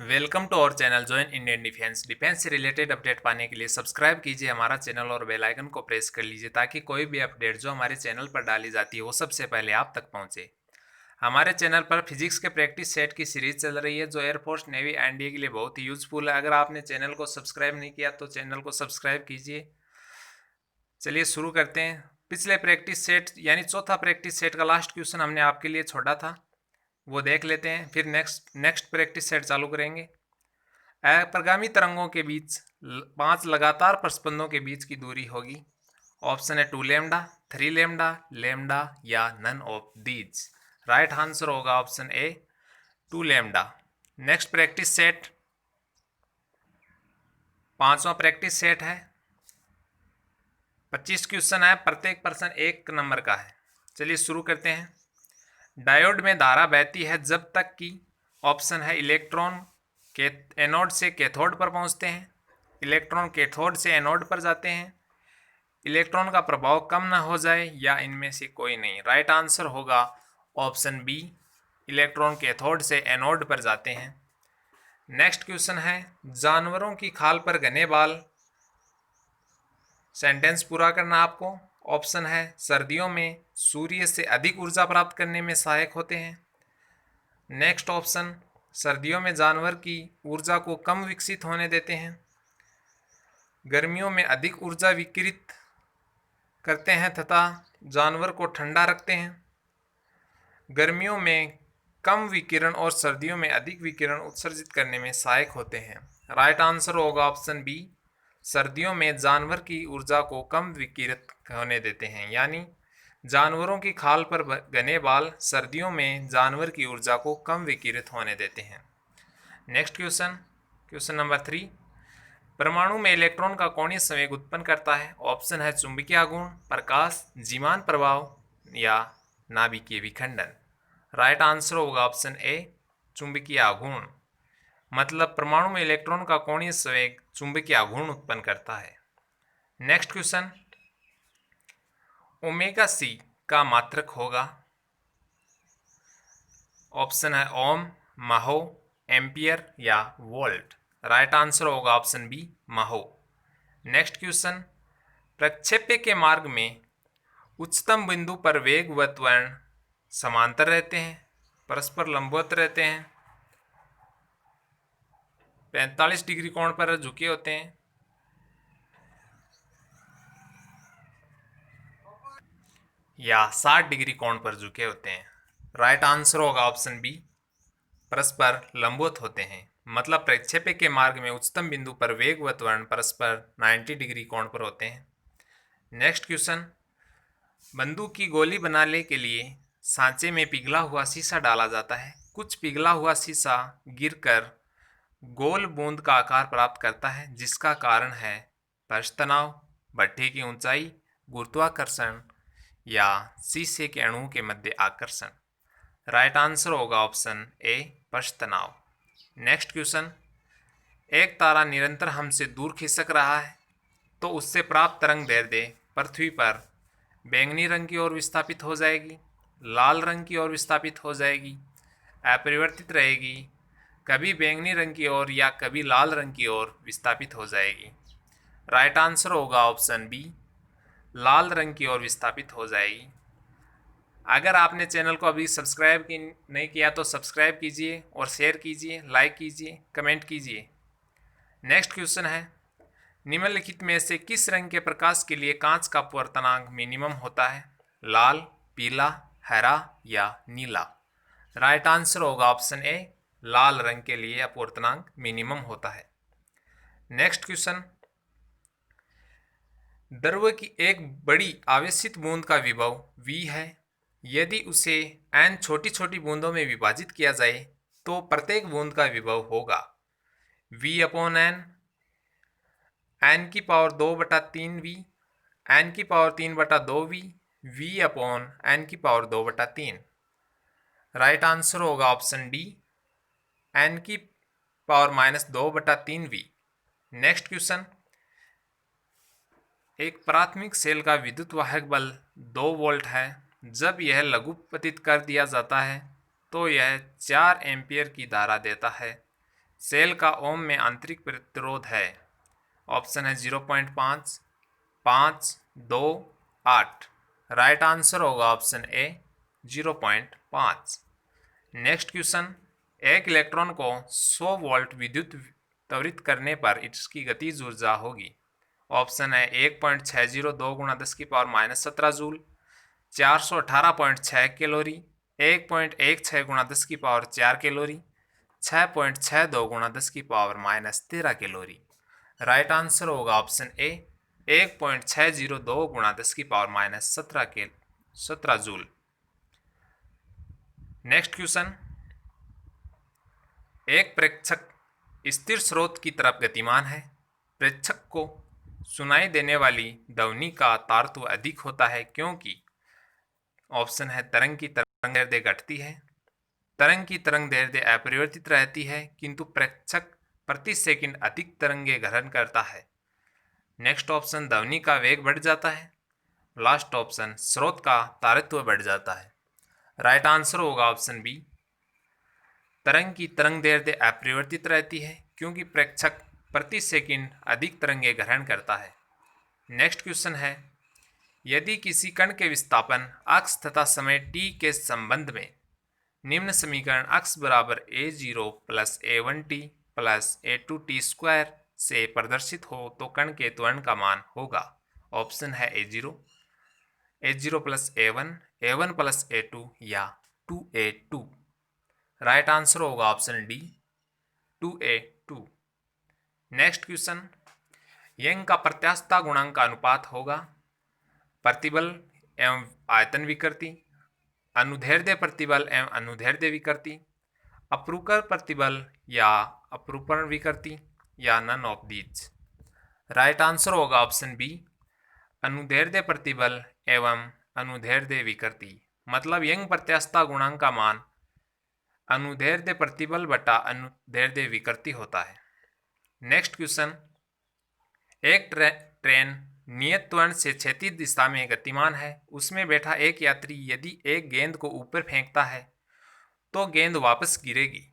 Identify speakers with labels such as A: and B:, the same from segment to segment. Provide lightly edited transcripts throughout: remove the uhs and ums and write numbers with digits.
A: Welcome to our channel join Indian defence. Defence से related update पाने के लिए सब्सक्राइब कीजिए हमारा चैनल और बेल आइकन को प्रेस कर लीजिए ताकि कोई भी अपडेट जो हमारे चैनल पर डाली जाती है वो सबसे पहले आप तक पहुंचे। हमारे चैनल पर फिजिक्स के प्रैक्टिस सेट की सीरीज चल रही है जो एयरफोर्स, नेवी, एनडीए के लिए बहुत ही यूजफुल है। अगर आपने चैनल को सब्सक्राइब नहीं किया तो चैनल को सब्सक्राइब कीजिए। चलिए शुरू करते हैं। पिछले प्रैक्टिस सेट यानी चौथा प्रैक्टिस सेट का लास्ट क्वेश्चन हमने आपके लिए छोड़ा था, वो देख लेते हैं, फिर नेक्स्ट प्रैक्टिस सेट चालू करेंगे। अप्रगामी तरंगों के बीच 5 लगातार प्रस्पंदों के बीच की दूरी होगी। ऑप्शन है 2 लेमडा, 3 लेमडा, लेमडा या none of these. Right answer होगा option A 2 lambda. Next practice set, पांचवा प्रैक्टिस सेट है। 25 क्वेश्चन है, प्रत्येक प्रश्न 1 नंबर का है। चलिए शुरू करते हैं। डायोड में धारा बहती है जब तक कि ऑप्शन है इलेक्ट्रॉन के एनोड से कैथोड पर पहुंचते हैं, इलेक्ट्रॉन कैथोड से एनोड पर जाते हैं, इलेक्ट्रॉन का प्रभाव कम ना हो जाए या इनमें से कोई नहीं। राइट आंसर होगा ऑप्शन बी, इलेक्ट्रॉन कैथोड से एनोड पर जाते हैं। नेक्स्ट क्वेश्चन है, जानवरों की खाल पर घने बाल। सेंटेंस पूरा करना आपको। ऑप्शन है सर्दियों में सूर्य से अधिक ऊर्जा प्राप्त करने में सहायक होते हैं। नेक्स्ट ऑप्शन, सर्दियों में जानवर की ऊर्जा को कम विकसित होने देते हैं। गर्मियों में अधिक ऊर्जा विकिरित करते हैं तथा जानवर को ठंडा रखते हैं। गर्मियों में कम विकिरण और सर्दियों में अधिक विकिरण उत्सर्जित करने में सहायक होते हैं। राइट आंसर होगा ऑप्शन बी, सर्दियों में जानवर की ऊर्जा को कम विकिरित होने देते हैं, यानी जानवरों की खाल पर घने बाल सर्दियों में जानवर की ऊर्जा को कम विकिरित होने देते हैं। नेक्स्ट क्वेश्चन, क्वेश्चन नंबर 3, परमाणु में इलेक्ट्रॉन का कोणीय संवेग उत्पन्न करता है। ऑप्शन है चुंबकीय आघूर्ण, प्रकाश, जीमान प्रभाव या नाभिकीय विखंडन। राइट आंसर होगा ऑप्शन ए, चुंबकीय आघूर्ण। मतलब परमाणु में इलेक्ट्रॉन का कोणीय संवेग चुंबकीय आघूर्ण उत्पन्न करता है। नेक्स्ट क्वेश्चन, ओमेगा सी का मात्रक होगा। ऑप्शन है ओम, महो, एम्पियर या वोल्ट। राइट आंसर होगा ऑप्शन बी, महो। नेक्स्ट क्वेश्चन, प्रक्षेप्य के मार्ग में उच्चतम बिंदु पर वेग व त्वरण समांतर रहते हैं, परस्पर लंबवत रहते हैं, 45 डिग्री कोण पर झुके होते हैं या 60 डिग्री कोण पर झुके होते हैं। राइट आंसर होगा ऑप्शन बी, परस्पर लंबवत होते हैं। मतलब प्रक्षेप्य के मार्ग में उच्चतम बिंदु पर वेग व त्वरण परस्पर 90 डिग्री कोण पर होते हैं। नेक्स्ट क्वेश्चन, बंदूक की गोली बनाने के लिए सांचे में पिघला हुआ शीशा डाला जाता है। कुछ पिघला हुआ शीशा गिरकर गोल बूंद का आकार प्राप्त करता है जिसका कारण है पृष्ठ तनाव, भट्ठी की ऊंचाई, गुरुत्वाकर्षण या शीशे के अणुओं के मध्य आकर्षण। राइट आंसर होगा ऑप्शन ए, पृष्ठ तनाव। नेक्स्ट क्वेश्चन, एक तारा निरंतर हमसे दूर खिसक रहा है तो उससे प्राप्त तरंग दैर्ध्य पृथ्वी पर बैंगनी रंग की ओर विस्थापित हो जाएगी, लाल रंग की ओर विस्थापित हो जाएगी, अपरिवर्तित रहेगी, कभी बैंगनी रंग की ओर या कभी लाल रंग की ओर विस्थापित हो जाएगी। राइट आंसर होगा ऑप्शन बी, लाल रंग की ओर विस्थापित हो जाएगी। अगर आपने चैनल को अभी सब्सक्राइब नहीं किया तो सब्सक्राइब कीजिए और शेयर कीजिए, लाइक कीजिए, कमेंट कीजिए। नेक्स्ट क्वेश्चन है, निम्नलिखित में से किस रंग के प्रकाश के लिए कांच का अपवर्तनांक मिनिमम होता है? लाल, पीला, हरा या नीला। राइट आंसर होगा ऑप्शन ए, लाल रंग के लिए अपवर्तनांक मिनिमम होता है। नेक्स्ट क्वेश्चन, द्रव की एक बड़ी आवेशित बूंद का विभव v है। यदि उसे n छोटी छोटी बूंदों में विभाजित किया जाए तो प्रत्येक बूंद का विभव होगा v अपॉन n, n की पावर 2/3v, n की power 3/2v, v upon n की पावर 2/3। राइट आंसर होगा ऑप्शन डी, n की पावर -2/3v। नेक्स्ट क्वेश्चन, एक प्राथमिक सेल का विद्युत वाहक बल 2 वोल्ट है। जब यह लघुपतित कर दिया जाता है तो यह 4 एम्पियर की धारा देता है। सेल का ओम में आंतरिक प्रतिरोध है? ऑप्शन है 0.5, 5, 2, 8। राइट आंसर होगा ऑप्शन ए 0.5। नेक्स्ट क्वेश्चन, एक इलेक्ट्रॉन को 100 वोल्ट विद्युत त्वरित करने पर इसकी गतिज ऊर्जा होगी। ऑप्शन है 1.602 गुणा 10 की पावर -17 जूल, 418.6 कैलोरी, 1.16 गुणा 10 की पावर 4 कैलोरी, 6.62 गुणा 10 की पावर -13 कैलोरी। राइट आंसर होगा ऑप्शन ए 1.602 गुणा 10 की पावर -17 जूल। नेक्स्ट क्वेश्चन, एक प्रेक्षक स्थिर स्रोत की तरफ गतिमान है। प्रेक्षक को सुनाई देने वाली ध्वनि का तारत्व अधिक होता है क्योंकि ऑप्शन है तरंग की तरंग दैर्ध्य घटती है, तरंग की तरंग दैर्ध्य अपरिवर्तित रहती है, किंतु प्रेक्षक प्रति सेकंड अधिक तरंगे ग्रहण करता है। नेक्स्ट ऑप्शन ध्वनि का वेग बढ़ जाता है। लास्ट ऑप्शन स्रोत का तारत्व बढ़ जाता है। राइट आंसर होगा ऑप्शन बी, तरंग की तरंग दैर्ध्य अपरिवर्तित रहती है क्योंकि प्रेक्षक प्रति सेकंड अधिक तरंगे ग्रहण करता है। नेक्स्ट क्वेश्चन है, यदि किसी कण के विस्थापन अक्ष तथा समय t के संबंध में निम्न समीकरण अक्ष बराबर a0 plus a1t plus a2t square से प्रदर्शित हो तो कण के त्वरण का मान होगा। ऑप्शन है a0 plus a1, a1 plus a2 या 2a2। राइट आंसर होगा option D 2a2। Next question, young का प्रत्यास्थता गुणांक का अनुपात होगा प्रतिबल एवं आयतन विकृति, अनुदैर्ध्य प्रतिबल एवं अनुदैर्ध्य विकृति, अपरूपण प्रतिबल या अपरूपण विकृति या none of these. Right answer होगा ऑप्शन बी, अनुदैर्ध्य प्रतिबल एवं अनुदैर्ध्य विकृति। मतलब यंग प्रत्यास्थता गुणांक का मान अनुदैर्ध्य प्रतिबल बटा अनुदैर्ध्य विकृति होता है। नेक्स्ट क्वेश्चन, एक ट्रेन नियत त्वरण से क्षैतिज दिशा में गतिमान है। उसमें बैठा एक यात्री यदि एक गेंद को ऊपर फेंकता है तो गेंद वापस गिरेगी।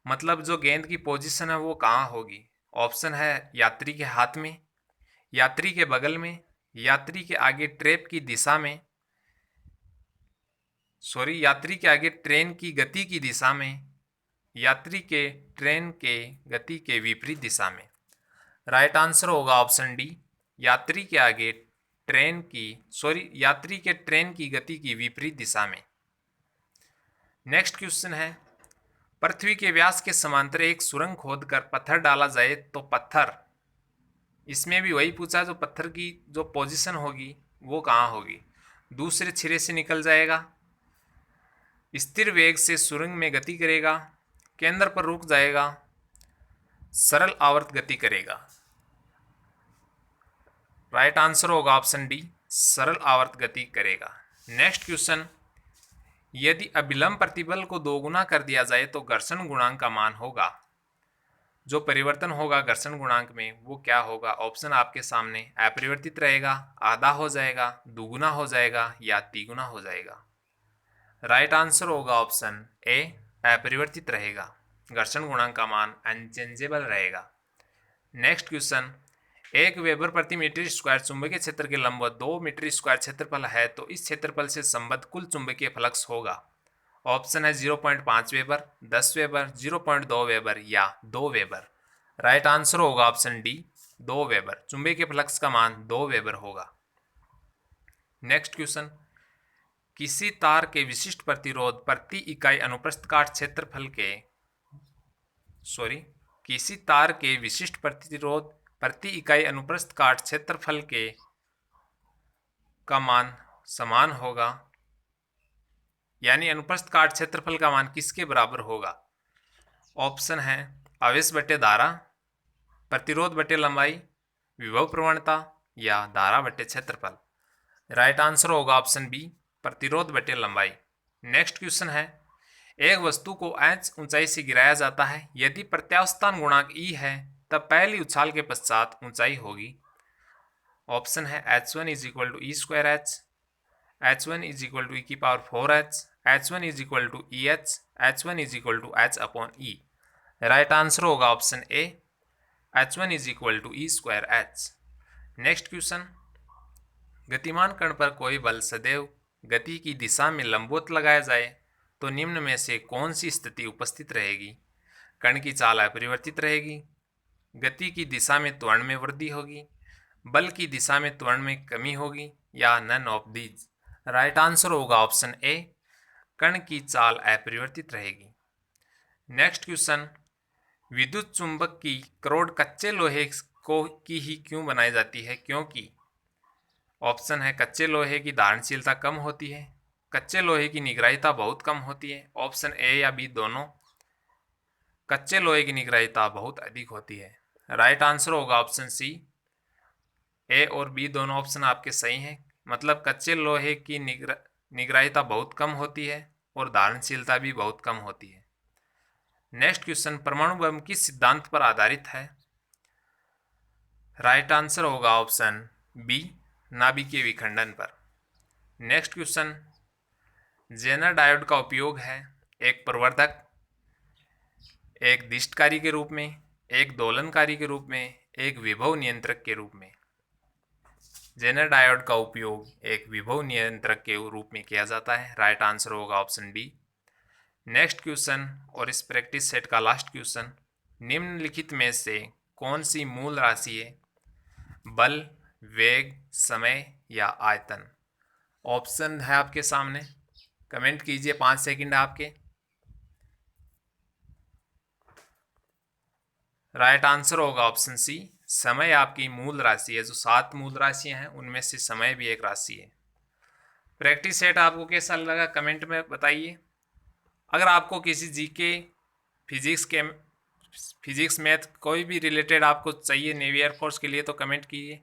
A: मतलब जो गेंद की पोजीशन है वो कहाँ होगी? ऑप्शन है यात्री के हाथ में, यात्री के बगल में, यात्री के आगे ट्रेन की दिशा में, यात्री के आगे ट्रेन की गति की दिशा में, यात्री के ट्रेन के गति के विपरीत दिशा में। राइट आंसर होगा ऑप्शन डी, यात्री के आगे यात्री के ट्रेन की गति की विपरीत दिशा में। नेक्स्ट क्वेश्चन है, पृथ्वी के व्यास के समांतर एक सुरंग खोदकर पत्थर डाला जाए तो पत्थर, इसमें भी वही पूछा, जो पत्थर की जो पोजीशन होगी वो कहाँ होगी? दूसरे सिरे से निकल जाएगा, स्थिर वेग से सुरंग में गति करेगा, केंद्र पर रुक जाएगा, सरल आवर्त गति करेगा। राइट आंसर होगा ऑप्शन डी, सरल आवर्त गति करेगा। नेक्स्ट क्वेश्चन, यदि अभिलंब प्रतिबल को दोगुना कर दिया जाए तो घर्षण गुणांक का मान होगा। जो परिवर्तन होगा घर्षण गुणांक में वो क्या होगा? ऑप्शन आपके सामने, अपरिवर्तित रहेगा, आधा हो जाएगा, दुगुना हो जाएगा या तिगुना हो जाएगा। राइट आंसर होगा ऑप्शन ए, अपरिवर्तित रहेगा, घर्षण गुणांक का मान अनचेंजेबल रहेगा। नेक्स्ट क्वेश्चन, एक वेबर प्रति मीटर स्क्वायर चुंबकीय क्षेत्र के लंबवत 2 मीटर स्क्वायर क्षेत्रफल है तो इस क्षेत्रफल से संबद्ध कुल चुंबकीय फ्लक्स होगा। ऑप्शन है 0.5 वेबर, 10 वेबर, 0.2 वेबर या 2 वेबर। राइट आंसर होगा ऑप्शन डी, 2 वेबर। चुंबकीय फ्लक्स का मान 2 वेबर होगा। नेक्स्ट क्वेश्चन, किसी तार के विशिष्ट प्रतिरोध प्रति इकाई अनुप्रस्थ काट क्षेत्रफल के किसी तार के विशिष्ट प्रतिरोध प्रति इकाई अनुप्रस्थ काट क्षेत्रफल के का मान समान होगा, यानी अनुप्रस्थ काट क्षेत्रफल का मान किसके बराबर होगा? ऑप्शन है आवेश बटे धारा, प्रतिरोध बटे लंबाई, विभव प्रवणता या धारा बटे क्षेत्रफल। राइट आंसर होगा ऑप्शन बी, प्रतिरोध बटे लंबाई। नेक्स्ट क्वेश्चन है, एक वस्तु को h ऊंचाई से गिराया जाता है, यदि प्रत्यास्थान गुणांक e है तब पहली उछाल के पश्चात ऊंचाई होगी। ऑप्शन है h1 is equal to e square h, h1 is equal to e की power 4h, h1 is equal to e h, h1 is equal to h upon e. Right answer होगा option A, H1 is equal to e square h. Next question, गतिमान कण पर कोई बल सदैव गति की दिशा में लंबवत लगाया जाए तो निम्न में से कौन सी स्थिति उपस्थित रहेगी? कण की चाल अपरिवर्तित रहेगी, गति की दिशा में त्वरण में वृद्धि होगी, बल की दिशा में त्वरण में कमी होगी, या none of these. Right answer होगा ऑप्शन ए, कण की चाल अपरिवर्तित रहेगी। नेक्स्ट क्वेश्चन, विद्युत चुंबक की करोड़ कच्चे लोहे को की ही क्यों बनाई जाती है? क्योंकि ऑप्शन है कच्चे लोहे की धारणशीलता कम होती है, कच्चे लोहे की निग्राहिता बहुत कम होती है, ऑप्शन ए या बी दोनों, कच्चे लोहे की निग्राहिता बहुत अधिक होती है। राइट आंसर होगा ऑप्शन सी, ए और बी दोनों ऑप्शन आपके सही हैं। मतलब कच्चे लोहे की निग्राहिता बहुत कम होती है और धारणशीलता भी बहुत कम होती है। नेक्स्ट क्वेश्चन, परमाणु बम किस सिद्धांत पर आधारित है? राइट आंसर होगा ऑप्शन बी, नाभिकीय विखंडन पर। नेक्स्ट क्वेश्चन, जेनर डायोड का उपयोग है एक प्रवर्धक, एक दिष्टकारी के रूप में, एक दोलनकारी के रूप में, एक विभव नियंत्रक के रूप में। जेनर डायोड का उपयोग एक विभव नियंत्रक के रूप में किया जाता है। राइट आंसर होगा ऑप्शन डी। नेक्स्ट क्वेश्चन और इस प्रैक्टिस सेट का लास्ट क्वेश्चन, निम्नलिखित में से कौन सी मूल राशि है? बल, वेग, समय या आयतन। ऑप्शन है आपके सामने, कमेंट कीजिए, 5 सेकंड आपके। राइट आंसर होगा ऑप्शन सी, समय आपकी मूल राशि है। जो 7 मूल राशियां हैं उनमें से समय भी एक राशि है। प्रैक्टिस सेट आपको कैसा लगा कमेंट में बताइए। अगर आपको किसी जीके, फिजिक्स, मैथ कोई भी रिलेटेड आपको चाहिए नेवी एयरफोर्स के लिए तो कमेंट कीजिए।